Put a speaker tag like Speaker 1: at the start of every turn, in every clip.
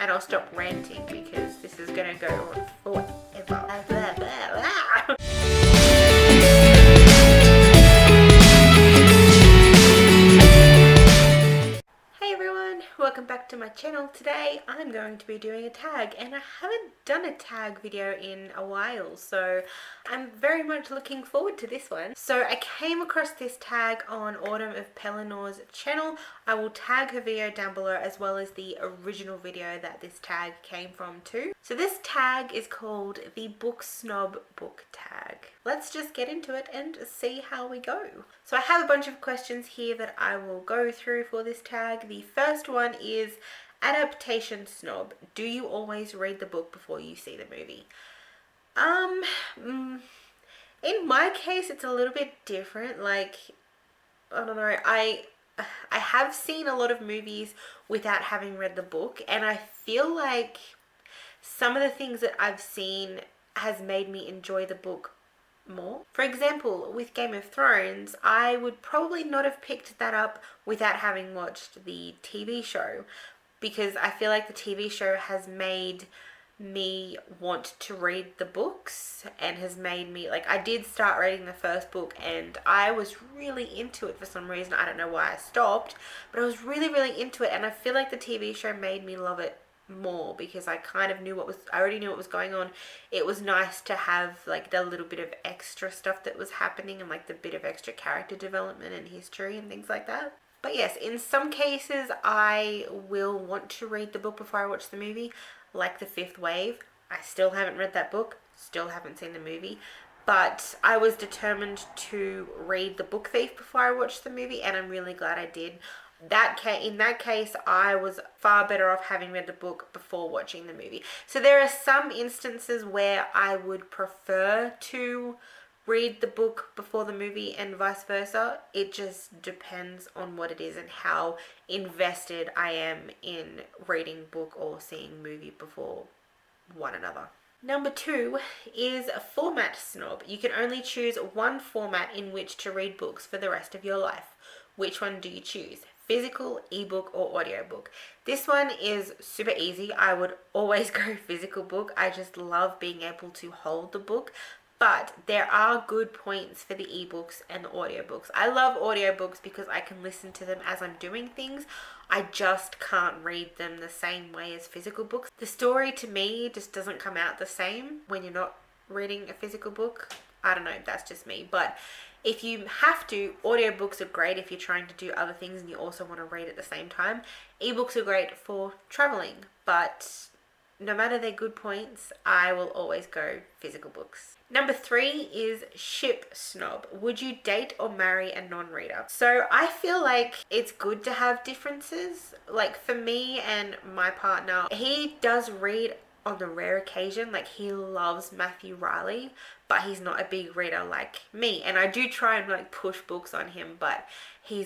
Speaker 1: And I'll stop ranting because this is gonna go on forever. Blah, blah, blah. Hey everyone, welcome back to my channel. Today I'm going to be doing a tag, and I haven't done a tag video in a while, so I'm very much looking forward to this one. So I came across this tag on Autumn of Pellinore's channel. I will tag her video down below, as well as the original video that this tag came from too. So this tag is called the Book Snob Book Tag. Let's just get into it and see how we go. So I have a bunch of questions here that I will go through for this tag. The first one is adaptation snob. Do you always read the book before you see the movie? In my case, it's a little bit different. Like, I don't know, I have seen a lot of movies without having read the book, and I feel like some of the things that I've seen has made me enjoy the book more. For example, with Game of Thrones, I would probably not have picked that up without having watched the TV show, because I feel like the TV show has made me want to read the books and has made me, like, I did start reading the first book and I was really into it for some reason. I don't know why I stopped, but I was really into it, and I feel like the TV show made me love it more because I kind of knew I already knew what was going on. It was nice to have like the little bit of extra stuff that was happening, and like the bit of extra character development and history and things like that. But yes, in some cases I will want to read the book before I watch the movie, like The Fifth Wave. I still haven't read that book, still haven't seen the movie, but I was determined to read The Book Thief before I watched the movie, and I'm really glad I did. In that case, I was far better off having read the book before watching the movie. So there are some instances where I would prefer to read the book before the movie and vice versa. It just depends on what it is and how invested I am in reading book or seeing movie before one another. Number 2 is a format snob. You can only choose one format in which to read books for the rest of your life. Which one do you choose? Physical, ebook, or audiobook? This one is super easy. I would always go physical book. I just love being able to hold the book. But there are good points for the ebooks and the audiobooks. I love audiobooks because I can listen to them as I'm doing things. I just can't read them the same way as physical books. The story to me just doesn't come out the same when you're not reading a physical book. I don't know, that's just me. But if you have to, audiobooks are great if you're trying to do other things and you also want to read at the same time. Ebooks are great for traveling, but no matter their good points, I will always go physical books. Number 3 is ship snob. Would you date or marry a non-reader? So I feel like it's good to have differences. Like for me and my partner, he does read on the rare occasion. Like he loves Matthew Riley, but he's not a big reader like me. And I do try and like push books on him, but he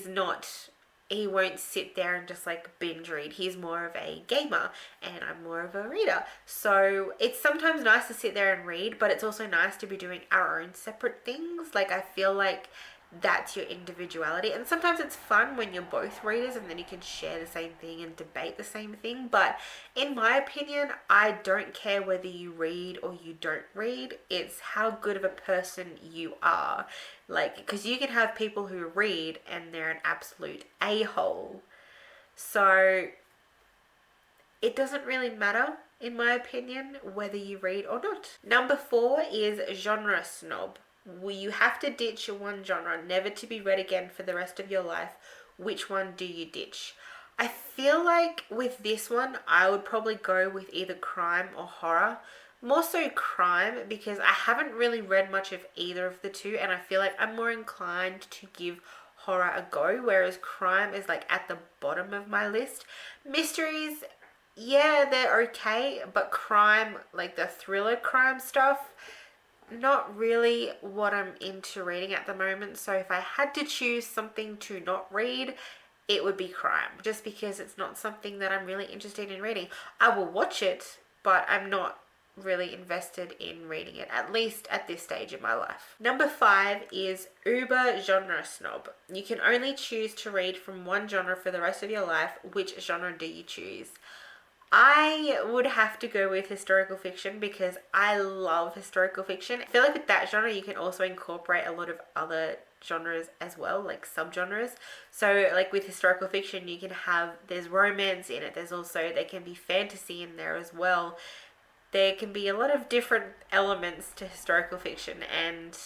Speaker 1: won't sit there and just like binge read. He's more of a gamer and I'm more of a reader. So it's sometimes nice to sit there and read, but it's also nice to be doing our own separate things. Like I feel like that's your individuality, and sometimes it's fun when you're both readers and then you can share the same thing and debate the same thing. But in my opinion, I don't care whether you read or you don't read. It's how good of a person you are. Like, because you can have people who read and they're an absolute a-hole. So it doesn't really matter, in my opinion, whether you read or not. Number 4 is genre snob. You have to ditch your one genre, never to be read again for the rest of your life. Which one do you ditch? I feel like with this one, I would probably go with either crime or horror. More so crime, because I haven't really read much of either of the two, and I feel like I'm more inclined to give horror a go, whereas crime is like at the bottom of my list. Mysteries, yeah, they're okay, but crime, like the thriller crime stuff, not really what I'm into reading at the moment. So if I had to choose something to not read, it would be crime, just because it's not something that I'm really interested in reading. I will watch it, but I'm not really invested in reading it, at least at this stage in my life. Number 5 is uber genre snob. You can only choose to read from one genre for the rest of your life. Which genre do you choose? I would have to go with historical fiction because I love historical fiction. I feel like with that genre, you can also incorporate a lot of other genres as well, like subgenres. So, like with historical fiction, you can have, there's romance in it, there can be fantasy in there as well. There can be a lot of different elements to historical fiction, and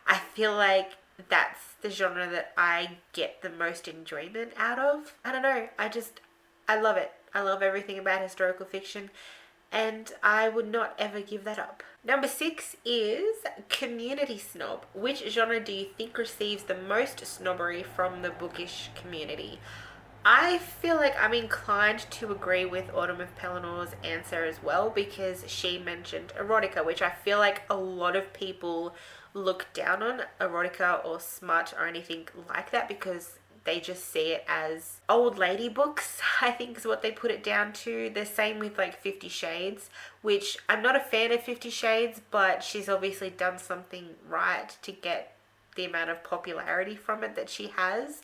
Speaker 1: I feel like that's the genre that I get the most enjoyment out of. I don't know, I love it. I love everything about historical fiction, and I would not ever give that up. Number 6 is community snob. Which genre do you think receives the most snobbery from the bookish community? I feel like I'm inclined to agree with Autumn of Pelinor's answer as well, because she mentioned erotica, which I feel like a lot of people look down on erotica or smut or anything like that because they just see it as old lady books, I think is what they put it down to. The same with like 50 Shades, which I'm not a fan of 50 Shades, but she's obviously done something right to get the amount of popularity from it that she has.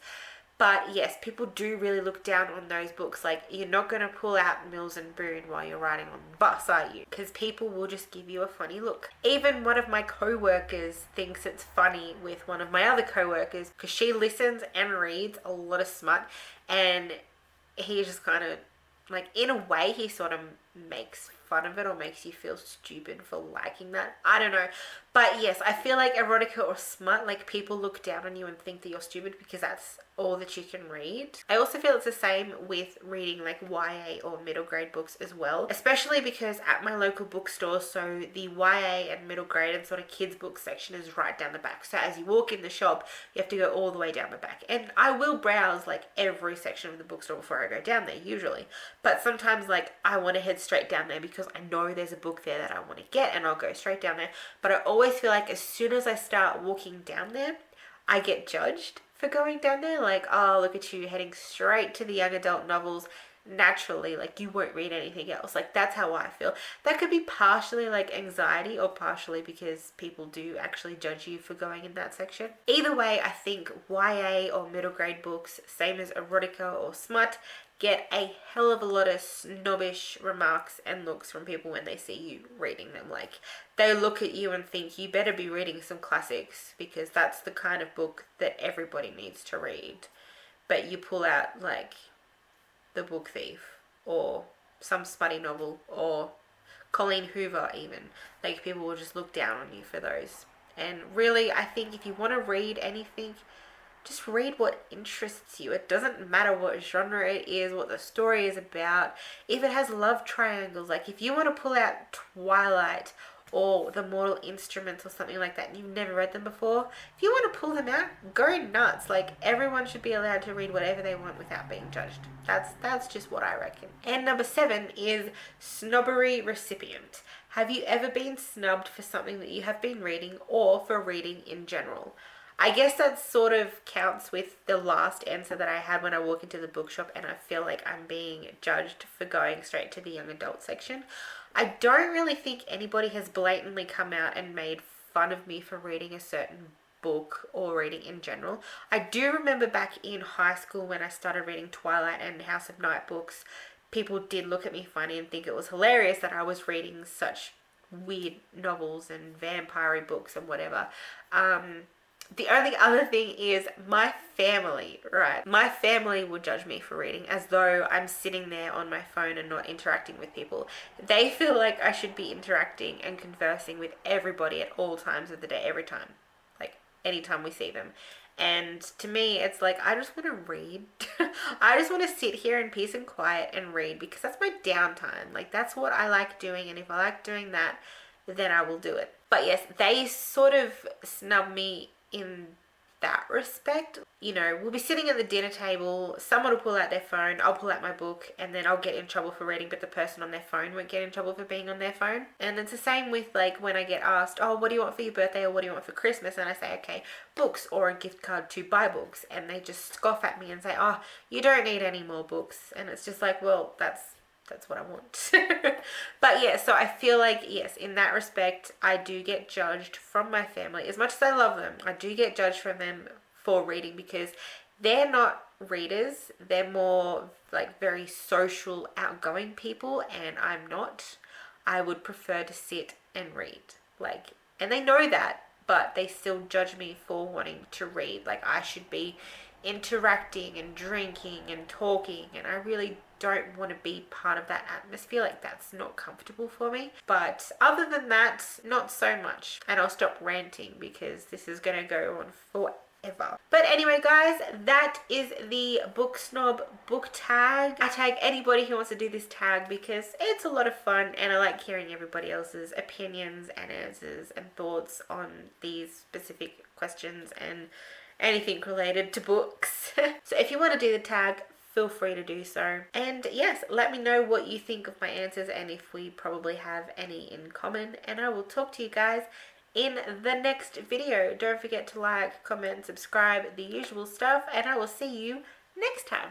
Speaker 1: But yes, people do really look down on those books. Like, you're not going to pull out Mills and Boon while you're riding on the bus, are you? Because people will just give you a funny look. Even one of my co-workers thinks it's funny with one of my other co-workers because she listens and reads a lot of smut, and he just kind of, like, in a way, he sort of makes fun of it or makes you feel stupid for liking that. I don't know. But yes, I feel like erotica or smut, like, people look down on you and think that you're stupid because that's all that you can read. I also feel it's the same with reading like YA or middle grade books as well, especially because at my local bookstore, so the YA and middle grade and sort of kids book section is right down the back. So as you walk in the shop, you have to go all the way down the back. And I will browse like every section of the bookstore before I go down there usually. But sometimes like I want to head straight down there because I know there's a book there that I want to get, and I'll go straight down there. But I always feel like as soon as I start walking down there, I get judged for going down there. Like, oh, look at you heading straight to the young adult novels. Naturally, like, you won't read anything else. Like, that's how I feel. That could be partially like anxiety or partially because people do actually judge you for going in that section. Either way, I think YA or middle grade books, same as erotica or smut, get a hell of a lot of snobbish remarks and looks from people when they see you reading them. Like, they look at you and think you better be reading some classics because that's the kind of book that everybody needs to read. But you pull out like The Book Thief or some smutty novel or Colleen Hoover even. Like, people will just look down on you for those. And really, I think if you want to read anything, just read what interests you. It doesn't matter what genre it is, what the story is about. If it has love triangles, like if you want to pull out Twilight or The Mortal Instruments or something like that and you've never read them before, if you want to pull them out, go nuts. Like, everyone should be allowed to read whatever they want without being judged. That's just what I reckon. And number 7 is snobbery recipient. Have you ever been snubbed for something that you have been reading or for reading in general? I guess that sort of counts with the last answer that I had when I walk into the bookshop and I feel like I'm being judged for going straight to the young adult section. I don't really think anybody has blatantly come out and made fun of me for reading a certain book or reading in general. I do remember back in high school when I started reading Twilight and House of Night books, people did look at me funny and think it was hilarious that I was reading such weird novels and vampire books and whatever. The only other thing is my family, right? My family would judge me for reading as though I'm sitting there on my phone and not interacting with people. They feel like I should be interacting and conversing with everybody at all times of the day, every time. Like, anytime we see them. And to me, it's like, I just want to read. I just want to sit here in peace and quiet and read because that's my downtime. Like, that's what I like doing. And if I like doing that, then I will do it. But yes, they sort of snub me in that respect. You know, we'll be sitting at the dinner table, someone will pull out their phone, I'll pull out my book, and then I'll get in trouble for reading, but the person on their phone won't get in trouble for being on their phone. And it's the same with like when I get asked, oh, what do you want for your birthday or what do you want for Christmas? And I say, okay, books or a gift card to buy books. And they just scoff at me and say, oh, you don't need any more books. And it's just like, well, that's what I want. But yeah, so I feel like, yes, in that respect, I do get judged from my family. As much as I love them, I do get judged from them for reading because they're not readers. They're more like very social, outgoing people, and I'm not. I would prefer to sit and read. Like, and they know that, but they still judge me for wanting to read. Like, I should be interacting and drinking and talking, and I really don't want to be part of that atmosphere. Like, that's not comfortable for me. But other than that, not so much. And I'll stop ranting because this is going to go on forever. But anyway, guys, that is the Book Snob book tag. I tag anybody who wants to do this tag because it's a lot of fun, and I like hearing everybody else's opinions and answers and thoughts on these specific questions and anything related to books. So if you want to do the tag, feel free to do so. And yes, let me know what you think of my answers and if we probably have any in common. And I will talk to you guys in the next video. Don't forget to like, comment, subscribe, the usual stuff. And I will see you next time.